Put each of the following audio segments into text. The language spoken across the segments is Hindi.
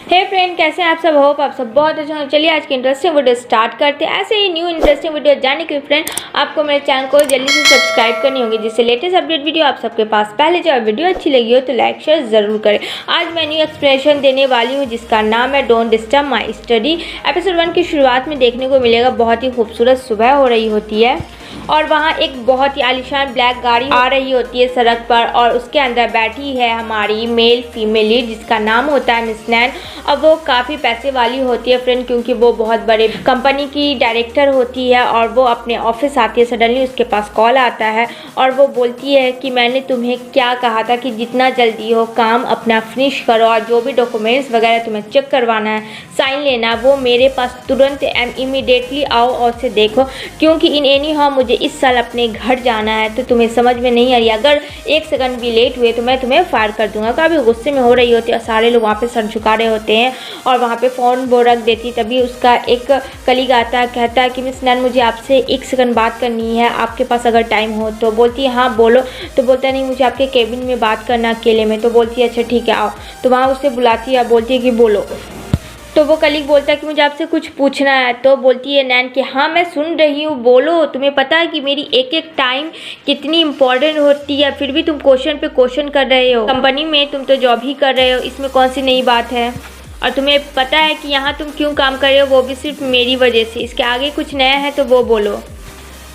हे फ्रेंड, कैसे हैं आप सब? होप आप सब बहुत अच्छे हैं। चलिए आज की इंटरेस्टिंग वीडियो स्टार्ट करते हैं। ऐसे ही न्यू इंटरेस्टिंग वीडियो जानने के लिए फ्रेंड आपको मेरे चैनल को जल्दी से सब्सक्राइब करनी होगी, जिससे लेटेस्ट अपडेट वीडियो आप सबके पास पहले जाए। वीडियो अच्छी लगी हो तो लाइक शेयर ज़रूर करें। आज मैं न्यू एक्सप्लेनेशन देने वाली हूँ जिसका नाम है don't disturb my study. Episode 1 की शुरुआत में देखने को मिलेगा बहुत ही खूबसूरत सुबह हो रही होती है और वहाँ एक बहुत ही आलीशान ब्लैक गाड़ी आ रही होती है सड़क पर और उसके अंदर बैठी है हमारी मेल फीमेल लीड जिसका नाम होता है मिस नैन। अब वो काफ़ी पैसे वाली होती है फ्रेंड, क्योंकि वो बहुत बड़े कंपनी की डायरेक्टर होती है और वो अपने ऑफिस आती है। सडनली उसके पास कॉल आता है और वो बोलती है कि मैंने तुम्हें क्या कहा था कि जितना जल्दी हो काम अपना फिनिश करो और जो भी डॉक्यूमेंट्स वगैरह तुम्हें चेक करवाना है, साइन लेना, वो मेरे पास तुरंत एंड इमीडिएटली आओ और उसे देखो, क्योंकि इन एनी हाउ मुझे इस साल अपने घर जाना है। तो तुम्हें समझ में नहीं आ रही, अगर 1 सेकंड भी लेट हुए तो मैं तुम्हें फायर कर दूंगा। काफ़ी गुस्से में हो रही होती है और सारे लोग वहाँ पे सर झुका रहे होते हैं और वहाँ पे फ़ोन वो रख देती। तभी उसका एक कलीग आता है, कहता है कि मिस नैन मुझे आपसे 1 सेकंड बात करनी है, आपके पास अगर टाइम हो तो। बोलती है हाँ बोलो। तो बोलता है नहीं, मुझे आपके केबिन में बात करना अकेले में। तो बोलती है अच्छा ठीक है आओ। तो वहाँ उसे बुलाती है, बोलती है कि बोलो। तो वो कलीग बोलता है कि मुझे आपसे कुछ पूछना है। तो बोलती है नैन कि हाँ मैं सुन रही हूँ, बोलो। तुम्हें पता है कि मेरी एक एक टाइम कितनी इंपॉर्टेंट होती है, फिर भी तुम क्वेश्चन पे क्वेश्चन कर रहे हो। कंपनी में तुम तो जॉब ही कर रहे हो, इसमें कौन सी नई बात है? और तुम्हें पता है कि यहाँ तुम क्यों काम कर रहे हो, वो भी सिर्फ मेरी वजह से। इसके आगे कुछ नया है तो वो बोलो।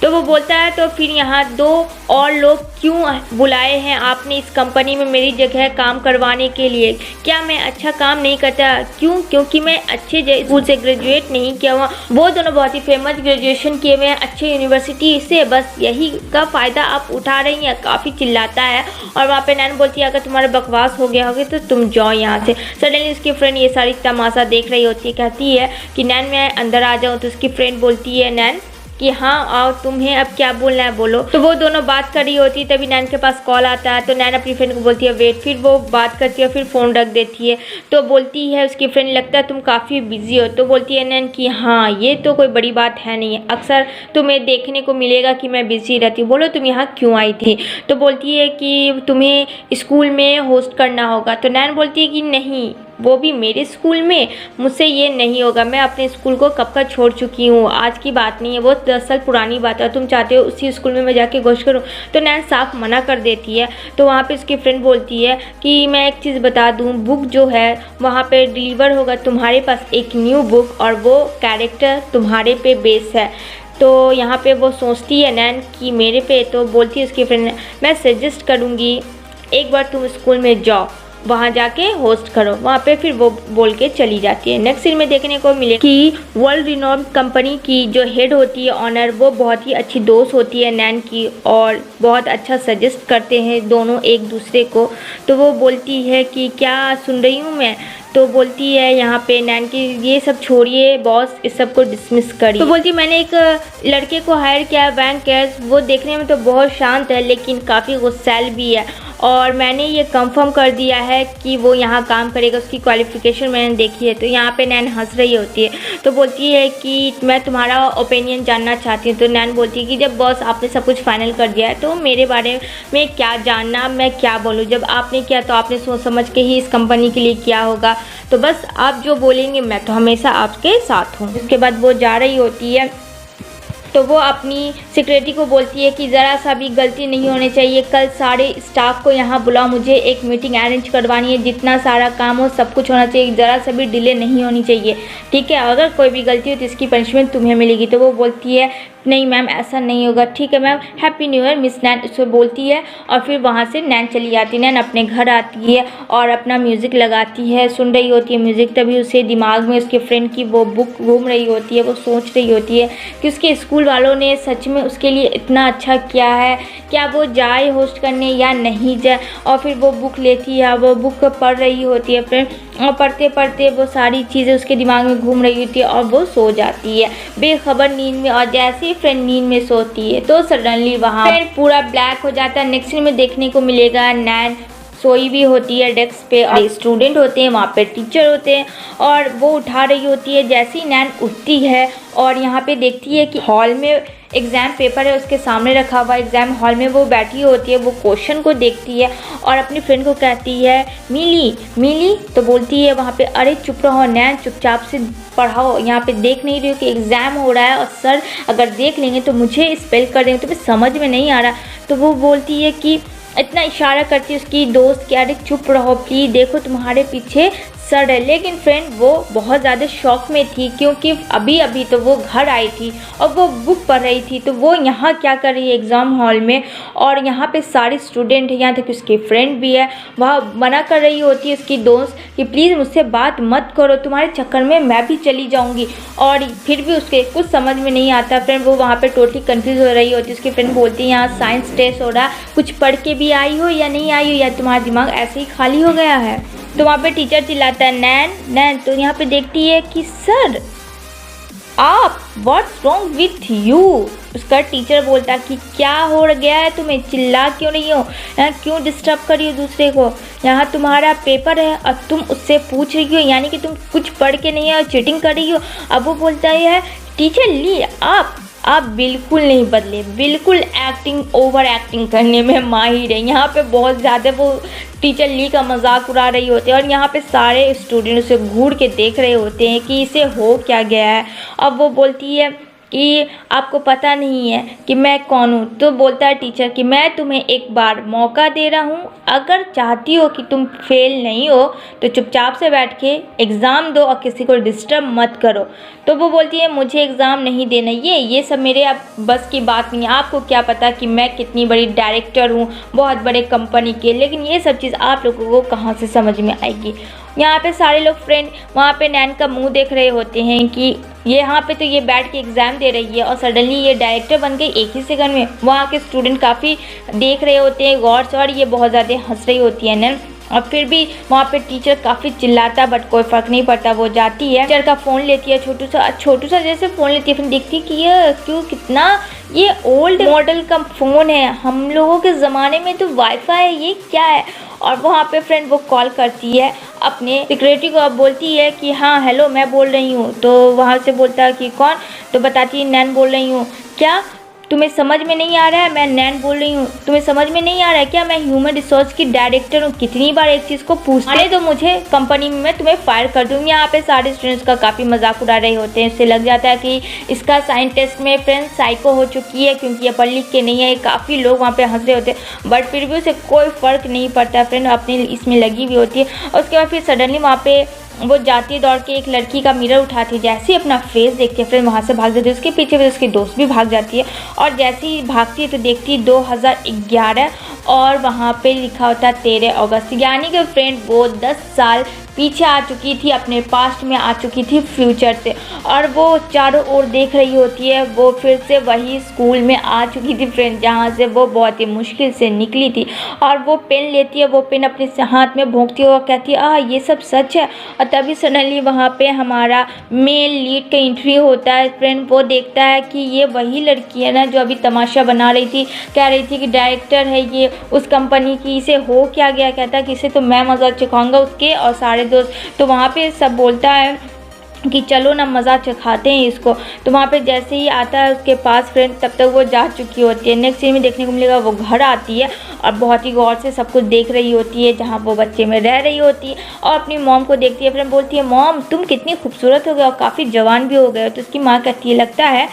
तो वो बोलता है तो फिर यहाँ 2 और लोग क्यों बुलाए हैं आपने इस कंपनी में मेरी जगह काम करवाने के लिए? क्या मैं अच्छा काम नहीं करता? क्यों? क्योंकि मैं अच्छे स्कूल से ग्रेजुएट नहीं किया हुआ। वो दोनों बहुत ही फेमस ग्रेजुएशन किए हुए हैं अच्छे यूनिवर्सिटी से, बस यही का फ़ायदा आप उठा रही हैं। काफ़ी चिल्लाता है और वहाँ पे नैन बोलती है अगर तुम्हारा बकवास हो गया होगा तो तुम जाओ यहाँ से। सडनली उसकी फ्रेंड ये सारी तमाशा देख रही होती है, कहती है कि नैन मैं अंदर आ जाऊँ। तो उसकी फ्रेंड बोलती है नैन कि हाँ आओ, तुम्हें अब क्या बोलना है बोलो। तो वो दोनों बात कर रही होती है, तभी नैन के पास कॉल आता है। तो नैन अपनी फ्रेंड को बोलती है वेट, फिर वो बात करती है, फिर फ़ोन रख देती है। तो बोलती है उसकी फ्रेंड लगता है तुम काफ़ी बिजी हो। तो बोलती है नैन कि हाँ ये तो कोई बड़ी बात है नहीं, अक्सर तुम्हें देखने को मिलेगा कि मैं बिजी रहती हूँ। बोलो तुम यहाँ क्यों आई थी? तो बोलती है कि तुम्हें स्कूल में होस्ट करना होगा। तो नैन बोलती है कि नहीं, वो भी मेरे स्कूल में, मुझसे ये नहीं होगा। मैं अपने स्कूल को कब का छोड़ चुकी हूँ, आज की बात नहीं है, वो 10 साल पुरानी बात है। तुम चाहते हो उसी स्कूल में मैं जाके घोष करूँ? तो नैन साफ मना कर देती है। तो वहाँ पे उसकी फ्रेंड बोलती है कि मैं एक चीज़ बता दूँ, बुक जो है वहाँ पे डिलीवर होगा तुम्हारे पास एक न्यू बुक और वो कैरेक्टर तुम्हारे पे बेस है। तो यहाँ पे वो सोचती है नैन कि मेरे पे। तो बोलती है उसकी फ्रेंड मैं सजेस्ट करूँगी एक बार तुम स्कूल में जाओ, वहाँ जाके होस्ट करो। वहाँ पे फिर वो बोल के चली जाती है। नेक्स्ट सीन में देखने को मिले कि वर्ल्ड रिनोम्ड कंपनी की जो हेड होती है ऑनर, वो बहुत ही अच्छी दोस्त होती है नैन की और बहुत अच्छा सजेस्ट करते हैं दोनों एक दूसरे को। तो वो बोलती है कि क्या सुन रही हूँ मैं? तो बोलती है यहाँ पे नैन की ये सब छोड़िए बॉस, इस सब को डिसमिस करिए। तो बोलती है मैंने एक लड़के को हायर किया है बैंक कैश, वो देखने में तो बहुत शांत है लेकिन काफ़ी गुस्सैल भी है और मैंने ये कंफर्म कर दिया है कि वो यहाँ काम करेगा, उसकी क्वालिफ़िकेशन मैंने देखी है। तो यहाँ पे नैन हंस रही होती है। तो बोलती है कि मैं तुम्हारा ओपिनियन जानना चाहती हूँ। तो नैन बोलती है कि जब बॉस आपने सब कुछ फाइनल कर दिया है तो मेरे बारे में क्या जानना, मैं क्या बोलूँ? जब आपने किया तो आपने सोच समझ के ही इस कंपनी के लिए किया होगा, तो बस आप जो बोलेंगे मैं तो हमेशा आपके साथ हूँ। उसके बाद वो जा रही होती है तो वो अपनी सेक्रेटरी को बोलती है कि ज़रा सा भी गलती नहीं होनी चाहिए, कल सारे स्टाफ को यहाँ बुलाओ, मुझे एक मीटिंग अरेंज करवानी है, जितना सारा काम हो सब कुछ होना चाहिए, ज़रा सा भी डिले नहीं होनी चाहिए, ठीक है? अगर कोई भी गलती हो तो इसकी पनिशमेंट तुम्हें मिलेगी। तो वो बोलती है नहीं मैम ऐसा नहीं होगा, ठीक है ma'am, happy new year miss Nain उसको बोलती है। और फिर वहाँ से नैन चली जाती है। नैन अपने घर आती है और अपना म्यूज़िक लगाती है, सुन रही होती है म्यूज़िक। तभी उसे दिमाग में उसके फ्रेंड की वो बुक घूम रही होती है। वो सोच रही होती है कि उसके स्कूल वालों ने सच में उसके लिए इतना अच्छा किया है, क्या वो जाए होस्ट करने या नहीं जाए। और फिर वो बुक लेती है, वो बुक पढ़ रही होती है फ्रेंड, और पढ़ते पढ़ते वो सारी चीज़ें उसके दिमाग में घूम रही होती है और वो सो जाती है बेखबर नींद में। और जैसे ही फ्रेंड नींद में सोती है तो सडनली वहाँ फ्रेंड पूरा ब्लैक हो जाता है। नेक्स्ट सीन में देखने को मिलेगा नैन सोई भी होती है डेस्क पे, और स्टूडेंट होते हैं, वहाँ पे टीचर होते हैं, और वो उठा रही होती है। जैसे ही नैन उठती है और यहाँ पे देखती है कि हॉल में एग्ज़ाम पेपर है उसके सामने रखा हुआ। एग्ज़ाम हॉल में वो बैठी होती है, वो क्वेश्चन को देखती है और अपनी फ्रेंड को कहती है मिली मिली, तो बोलती है वहाँ पे अरे चुप रहो नैन, चुपचाप से पढ़ाओ, यहाँ पे देख नहीं रही हो कि एग्ज़ाम हो रहा है और सर अगर देख लेंगे तो मुझे स्पेल कर देंगे, तुम्हें समझ में नहीं आ रहा। तो वो बोलती है कि इतना इशारा करती है उसकी दोस्त कि अरे चुप रहो प्लीज़, देखो तुम्हारे पीछे सर है। लेकिन फ्रेंड वो बहुत ज़्यादा शॉक में थी, क्योंकि अभी अभी तो वो घर आई थी और वो बुक पढ़ रही थी, तो वो यहाँ क्या कर रही है एग्ज़ाम हॉल में, और यहाँ पे सारे स्टूडेंट हैं, यहाँ तक उसकी फ्रेंड भी है। वह मना कर रही होती है उसकी दोस्त कि प्लीज़ मुझसे बात मत करो, तुम्हारे चक्कर में मैं भी चली जाऊँगी। और फिर भी उसके कुछ समझ में नहीं आता फ्रेंड, वो वहाँ पर टोटली कन्फ्यूज़ हो रही होती है। उसकी फ्रेंड बोलती है यहाँ साइंस टेस्ट हो रहा है, कुछ पढ़ के भी आई हो या नहीं आई हो, या तुम्हारा दिमाग ऐसे ही खाली हो गया है। तो वहाँ पे टीचर चिल्लाता है नैन नैन, तो यहाँ पे देखती है कि सर आप व्हाट्स रॉन्ग विथ यू। उसका टीचर बोलता कि क्या हो गया है तुम्हें, चिल्ला क्यों नहीं हो, यहाँ क्यों डिस्टर्ब कर रही हो दूसरे को, यहाँ तुम्हारा पेपर है और तुम उससे पूछ रही हो, यानी कि तुम कुछ पढ़ के नहीं है और चीटिंग कर रही हो। अब वो बोलता है टीचर ली आप बिल्कुल नहीं बदले, बिल्कुल एक्टिंग ओवर एक्टिंग करने में माहिर है। यहाँ पे बहुत ज़्यादा वो टीचर ली का मजाक उड़ा रही होती है, और यहाँ पे सारे स्टूडेंट उसे घूर के देख रहे होते हैं कि इसे हो क्या गया है। अब वो बोलती है कि आपको पता नहीं है कि मैं कौन हूँ। तो बोलता है टीचर कि मैं तुम्हें एक बार मौका दे रहा हूँ, अगर चाहती हो कि तुम फेल नहीं हो तो चुपचाप से बैठ के एग्ज़ाम दो और किसी को डिस्टर्ब मत करो। तो वो बोलती है मुझे एग्ज़ाम नहीं देना, ये सब मेरे अब बस की बात नहीं है। आपको क्या पता कि मैं कितनी बड़ी डायरेक्टर हूँ बहुत बड़े कंपनी के, लेकिन ये सब चीज़ आप लोगों को कहाँ से समझ में आएगी। यहाँ पे सारे लोग फ्रेंड वहाँ पे नैन का मुंह देख रहे होते हैं कि ये यहाँ पे तो ये बैठ के एग्ज़ाम दे रही है और सडनली ये डायरेक्टर बन गई एक ही सेकंड में। वहाँ के स्टूडेंट काफ़ी देख रहे होते हैं गौर से, और ये बहुत ज़्यादा हंस रही होती है नैन। और फिर भी वहाँ पे टीचर काफ़ी चिल्लाता, बट कोई फ़र्क नहीं पड़ता। वो जाती है टीचर का फ़ोन लेती है, छोटू सा जैसे फ़ोन लेती है, फिर देखती है कि ये क्यों कितना ये ओल्ड मॉडल का फ़ोन है, हम लोगों के ज़माने में तो वाईफाई है, ये क्या है। और वहाँ पे फ्रेंड वो कॉल करती है अपने सिक्योरिटी को, अब बोलती है कि हाँ हेलो मैं बोल रही हूँ। तो वहाँ से बोलता है कि कौन, तो बताती है नैन बोल रही हूँ। क्या तुम्हें समझ में नहीं आ रहा है, मैं नैन बोल रही हूँ, तुम्हें समझ में नहीं आ रहा है क्या, मैं ह्यूमन रिसोर्स की डायरेक्टर हूँ, कितनी बार एक चीज़ को पूछने तो मुझे कंपनी में मैं तुम्हें फायर कर दूँगी। यहाँ पे सारे स्टूडेंट्स का काफ़ी मजाक उड़ा रहे होते हैं। इससे लग जाता है कि इसका साइंस टेस्ट में फ्रेंड्स साइको हो चुकी है, क्योंकि ये पढ़ लिख के नहीं है। काफ़ी लोग वहाँ पे हंस रहे होते हैं, बट फिर भी उसे कोई फ़र्क नहीं पड़ता फ्रेंड, अपनी इसमें लगी हुई होती है। और उसके बाद फिर सडनली वहाँ पे वो जाती है दौड़ के एक लड़की का मिरर उठाती है, जैसे ही अपना फेस देखती है फिर वहाँ से भाग जाती है। उसके पीछे फिर उसकी दोस्त भी भाग जाती है, और जैसे ही भागती है तो देखती है 2011 और वहाँ पे लिखा होता है 13 अगस्त, यानी कि फ्रेंड वो 10 साल पीछे आ चुकी थी, अपने पास्ट में आ चुकी थी फ्यूचर से, और वो चारों ओर देख रही होती है। वो फिर से वही स्कूल में आ चुकी थी फ्रेंड, जहाँ से वो बहुत ही मुश्किल से निकली थी। और वो पेन लेती है, वो पेन अपने हाथ में भोंकती है और कहती है ये सब सच है। और तभी सडनली वहाँ पे हमारा मेन लीड का एंट्री होता है फ्रेंड। वो देखता है कि ये वही लड़की है ना जो अभी तमाशा बना रही थी, कह रही थी कि डायरेक्टर है ये उस कंपनी की, इसे हो क्या गया। कहता है कि इसे तो मैं मज़ा चखाऊंगा उसके और सारे दोस्त। तो वहाँ पे सब बोलता है कि चलो ना मज़ा चखाते हैं इसको। तो वहाँ पे जैसे ही आता है उसके पास फ्रेंड, तब तक वो जा चुकी होती है। नेक्स्ट सीन में देखने को मिलेगा वो घर आती है और बहुत ही गौर से सब कुछ देख रही होती है जहाँ वो बच्चे में रह रही होती है, और अपनी मॉम को देखती है। फ्रेंड बोलती है मॉम तुम कितनी खूबसूरत हो गए और काफ़ी जवान भी हो गए हो। तो उसकी माँ कहती है लगता है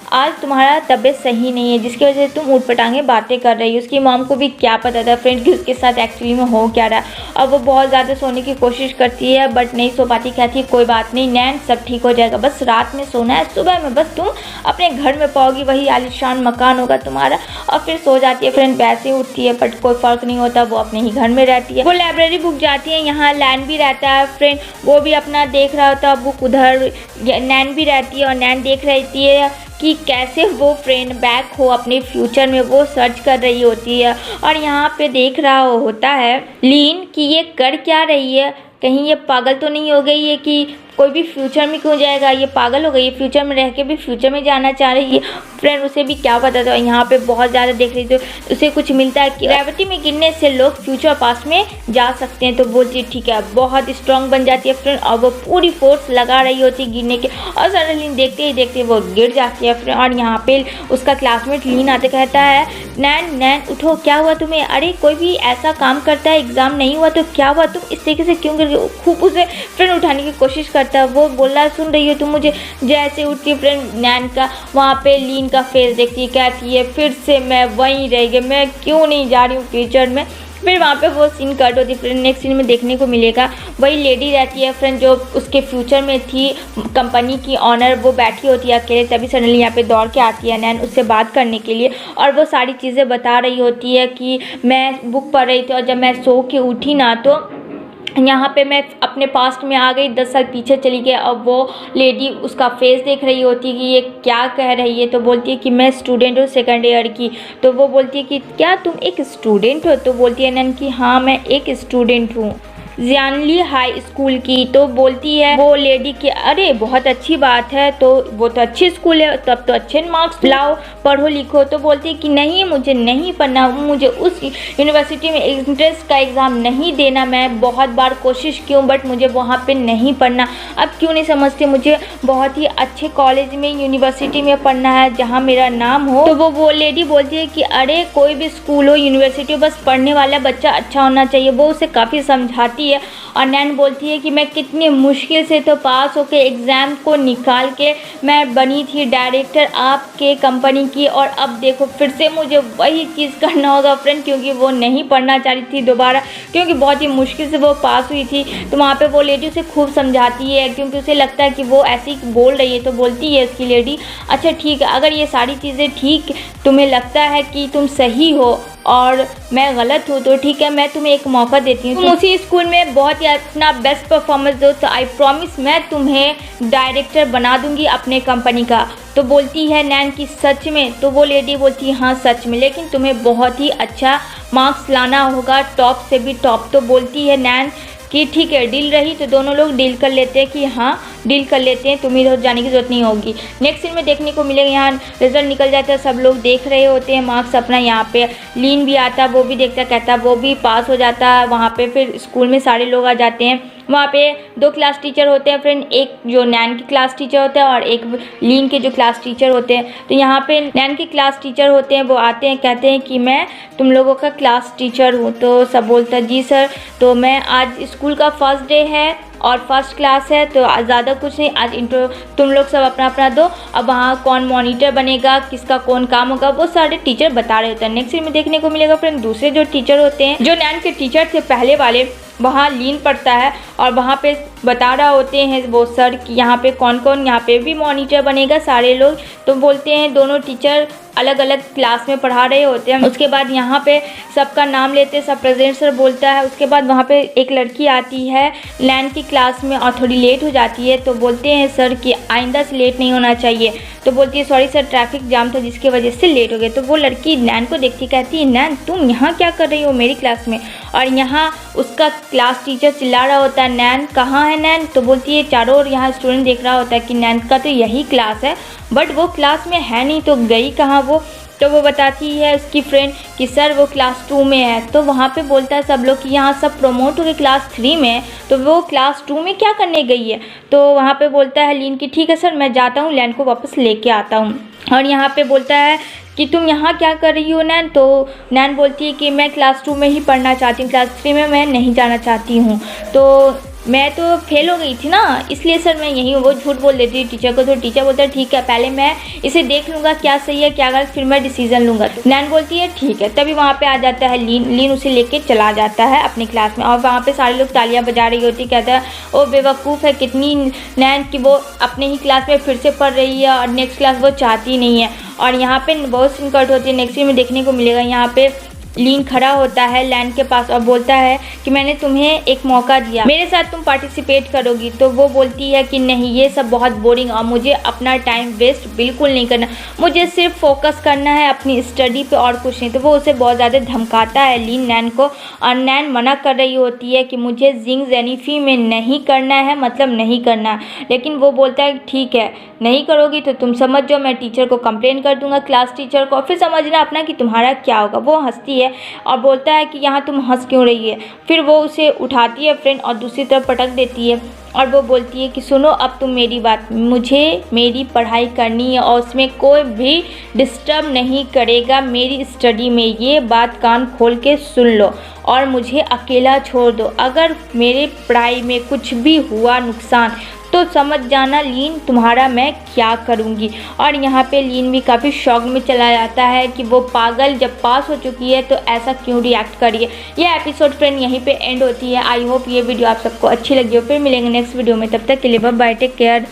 आज तुम्हारा तबीयत सही नहीं है, जिसकी वजह से तुम ऊटपटांगे बातें कर रही हो। उसकी मॉम को भी क्या पता था फ्रेंड कि उसके साथ एक्चुअली में हो क्या रहा। अब वो बहुत ज़्यादा सोने की कोशिश करती है बट नहीं सो पाती। कहती है कोई बात नहीं नैन, सब ठीक हो जाएगा, बस रात में सोना है, सुबह में बस तुम अपने घर में पाओगी, वही आलीशान मकान होगा तुम्हारा। और फिर सो जाती है फ्रेंड। वैसे ही उठती है बट कोई फ़र्क नहीं होता, वो अपने ही घर में रहती है। वो लाइब्रेरी बुक जाती है, यहाँ नैन भी रहता है फ्रेंड, वो भी अपना देख रहा होता है बुक। उधर नैन भी रहती है और नैन देख रहती है कि कैसे वो फ्रेंड बैक हो अपने फ्यूचर में, वो सर्च कर रही होती है। और यहाँ पे देख रहा होता है लीन कि ये कर क्या रही है, कहीं ये पागल तो नहीं हो गई है कि कोई भी फ्यूचर में क्यों जाएगा, ये पागल हो गई, ये फ्यूचर में रह के भी फ्यूचर में जाना चाह रही है। फ्रेंड उसे भी क्या पता था, यहाँ पे बहुत ज़्यादा देख रही तो उसे कुछ मिलता है कि ग्रेविटी में गिरने से लोग फ्यूचर पास्ट में जा सकते हैं। तो बोलती है ठीक है, बहुत स्ट्रांग बन जाती है फ्रेंड, और वो पूरी फोर्स लगा रही होती है गिरने के, और सडनली देखते ही देखते वो गिर जाती है फ्रेंड। और यहाँ पे उसका क्लासमेट लीन आते कहता है नैन नैन उठो, क्या हुआ तुम्हें, अरे कोई भी ऐसा काम करता है, एग्जाम नहीं हुआ तो क्या हुआ, तुम इस तरीके से क्यों गिर गई। खूब उसे फ्रेंड उठाने की कोशिश करता है, वो बोला सुन रही हो तुम मुझे। जैसे उठती है फ्रेंड नैन का वहाँ पे लीन का फेस देखती है, कहती है फिर से मैं वहीं रह गई, मैं क्यों नहीं जा रही हूँ फ्यूचर में। फिर वहाँ पे वो सीन कट होती है फ्रेंड। नेक्स्ट सीन में देखने को मिलेगा वही लेडी रहती है फ्रेंड जो उसके फ्यूचर में थी, कंपनी की ऑनर, वो बैठी होती है अकेले। तभी सडनली यहाँ पे दौड़ के आती है नैन उससे बात करने के लिए, और वो सारी चीज़ें बता रही होती है कि मैं बुक पढ़ रही थी और जब मैं सो के उठी ना तो यहाँ पे मैं अपने पास्ट में आ गई, 10 साल पीछे चली गई। अब वो लेडी उसका फेस देख रही होती है कि ये क्या कह रही है। तो बोलती है कि मैं स्टूडेंट हूँ सेकंड ईयर की। तो वो बोलती है कि क्या तुम एक स्टूडेंट हो। तो बोलती है नैन कि हाँ मैं एक स्टूडेंट हूँ जियानली हाई स्कूल की। तो बोलती है वो लेडी कि अरे बहुत अच्छी बात है, तो वो तो अच्छी स्कूल है, तब तो अच्छे मार्क्स लाओ, पढ़ो लिखो। तो बोलती है कि नहीं मुझे नहीं पढ़ना, मुझे उस यूनिवर्सिटी में एंट्रेंस का एग्ज़ाम नहीं देना, मैं बहुत बार कोशिश की हूँ बट मुझे वहाँ पे नहीं पढ़ना। अब क्यों नहीं समझते, मुझे बहुत ही अच्छे कॉलेज में यूनिवर्सिटी में पढ़ना है जहाँ मेरा नाम हो। तो वो लेडी बोलती है कि अरे कोई भी स्कूल हो यूनिवर्सिटी हो, बस पढ़ने वाला बच्चा अच्छा होना चाहिए। वो उसे काफ़ी समझाती है, और नैन बोलती है कि मैं कितनी मुश्किल से तो पास होके एग्ज़ाम को निकाल के मैं बनी थी डायरेक्टर आपके कंपनी की, और अब देखो फिर से मुझे वही चीज़ करना होगा फ्रेंड, क्योंकि वो नहीं पढ़ना चाह रही थी दोबारा, क्योंकि बहुत ही मुश्किल से वो पास हुई थी। तो वहाँ पे वो लेडी उसे खूब समझाती है, क्योंकि उसे लगता है कि वो ऐसे ही बोल रही है। तो बोलती है उसकी लेडी अच्छा ठीक है, अगर ये सारी चीज़ें ठीक तुम्हें लगता है कि तुम सही हो और मैं गलत हूँ तो ठीक है, मैं तुम्हें एक मौका देती हूँ, तुम उसी स्कूल में बहुत ही अपना बेस्ट परफॉर्मेंस दो तो आई प्रॉमिस मैं तुम्हें डायरेक्टर बना दूंगी अपने कंपनी का। तो बोलती है नैन की सच में। तो वो लेडी बोलती है हाँ सच में, लेकिन तुम्हें बहुत ही अच्छा मार्क्स लाना होगा, टॉप से भी टॉप। तो बोलती है नैन कि ठीक है डील रही। तो दोनों लोग डील कर लेते हैं कि हाँ डील कर लेते हैं, तुम्हें इधर जाने की ज़रूरत नहीं होगी। नेक्स्ट सीन में देखने को मिलेगा यहाँ रिजल्ट निकल जाता है, सब लोग देख रहे होते हैं मार्क्स अपना। यहाँ पे लीन भी आता है, वो भी देखता कहता है वो भी पास हो जाता है। वहाँ पे फिर स्कूल में सारे लोग आ जाते हैं। वहाँ पे 2 क्लास टीचर होते हैं फ्रेंड, एक जो नैन की क्लास टीचर होता है और एक लीन के जो क्लास टीचर होते हैं। तो यहाँ पे नैन के क्लास टीचर होते हैं, वो आते हैं कहते हैं कि मैं तुम लोगों का क्लास टीचर हूँ। तो सब बोलता है जी सर, तो मैं आज स्कूल का फर्स्ट डे है और फर्स्ट क्लास है तो ज़्यादा कुछ नहीं, आज इंट्रो तुम लोग सब अपना अपना दो। अब वहाँ कौन मॉनिटर बनेगा, किसका कौन काम होगा, वो सारे टीचर बता रहे होते हैं। नेक्स्ट में देखने को मिलेगा फ्रेंड दूसरे जो टीचर होते हैं, जो नैन के टीचर थे पहले वाले, वहाँ लीन पड़ता है और वहाँ पे बता रहा होते हैं वो सर कि यहाँ पे कौन कौन यहाँ पे भी मॉनिटर बनेगा सारे लोग। तो बोलते हैं दोनों टीचर अलग अलग क्लास में पढ़ा रहे होते हैं। उसके बाद यहाँ पे सबका नाम लेते हैं, सब प्रेजेंट सर बोलता है। उसके बाद वहाँ पे एक लड़की आती है नैन की क्लास में और थोड़ी लेट हो जाती है। तो बोलते हैं सर कि आइंदा से लेट नहीं होना चाहिए। तो बोलती है सॉरी सर ट्रैफिक जाम था जिसकी वजह से लेट हो गए। तो वो लड़की नैन को देखती कहती है नैन तुम यहाँ क्या कर रही हो मेरी क्लास में। और यहाँ उसका क्लास टीचर चिल्ला रहा होता है नैन कहाँ है नैन। तो बोलती है चारों ओर यहाँ स्टूडेंट देख रहा होता है कि नैन का तो यही क्लास है बट वो क्लास में है नहीं, तो गई कहाँ वो। तो वो बताती है उसकी फ्रेंड कि सर वो क्लास 2 में है। तो वहाँ पे बोलता है सब लोग कि यहाँ सब प्रमोट हो गए क्लास 3 में, तो वो क्लास 2 में क्या करने गई है। तो वहाँ पे बोलता है लीन कि ठीक है सर मैं जाता हूँ, लैन को वापस लेके आता हूँ। और यहाँ पे बोलता है कि तुम यहाँ क्या कर रही हो नैन। तो नैन बोलती है कि मैं क्लास 2 में ही पढ़ना चाहती हूँ, क्लास 3 में मैं नहीं जाना चाहती हूँ, तो मैं तो फेल हो गई थी ना इसलिए सर मैं यहीं हूँ। वो झूठ बोल देती है टीचर को। तो टीचर बोलता है ठीक है पहले मैं इसे देख लूँगा क्या सही है क्या गलत, फिर मैं डिसीजन लूँगा। तो नैन बोलती है ठीक है। तभी वहाँ पे आ जाता है लीन उसे लेके चला जाता है अपनी क्लास में और वहाँ पे सारे लोग तालियां बजा रही होती। कहता है वो बेवकूफ़ है कितनी नैन कि वो अपने ही क्लास में फिर से पढ़ रही है और नेक्स्ट क्लास वो चाहती नहीं है। और यहाँ पे बहुत सीन कट होती है। नेक्स्ट में देखने को मिलेगा यहाँ पे लीन खड़ा होता है लैन के पास और बोलता है कि मैंने तुम्हें एक मौका दिया, मेरे साथ तुम पार्टिसिपेट करोगी। तो वो बोलती है कि नहीं, ये सब बहुत बोरिंग और मुझे अपना टाइम वेस्ट बिल्कुल नहीं करना, मुझे सिर्फ फोकस करना है अपनी स्टडी पे और कुछ नहीं। तो वो उसे बहुत ज़्यादा धमकाता है लीन नैन को, और नैन मना कर रही होती है कि मुझे जिंग जेनिफी में नहीं करना है, मतलब नहीं करना है। लेकिन वो बोलता है ठीक है, नहीं करोगी तो तुम समझ जाओ, मैं टीचर को कंप्लेन कर दूंगा, क्लास टीचर को, फिर समझना अपना कि तुम्हारा क्या होगा। वो हंसती है और बोलता है कि यहाँ तुम हंस क्यों रही है। फिर वो उसे उठाती है फ्रेंड और दूसरी तरफ पटक देती है और वो बोलती है कि सुनो अब तुम मेरी बात, मुझे मेरी पढ़ाई करनी है और उसमें कोई भी डिस्टर्ब नहीं करेगा मेरी स्टडी में, ये बात कान खोल के सुन लो और मुझे अकेला छोड़ दो। अगर मेरे पढ़ाई में कुछ भी हुआ नुकसान तो समझ जाना लीन, तुम्हारा मैं क्या करूँगी। और यहाँ पे लीन भी काफ़ी शॉक में चला जाता है कि वो पागल जब पास हो चुकी है तो ऐसा क्यों रिएक्ट करी है। ये एपिसोड फ्रेंड यहीं पे एंड होती है। आई होप ये वीडियो आप सबको अच्छी लगी हो। फिर मिलेंगे नेक्स्ट वीडियो में, तब तक के लिए बाय बाय, टेक केयर।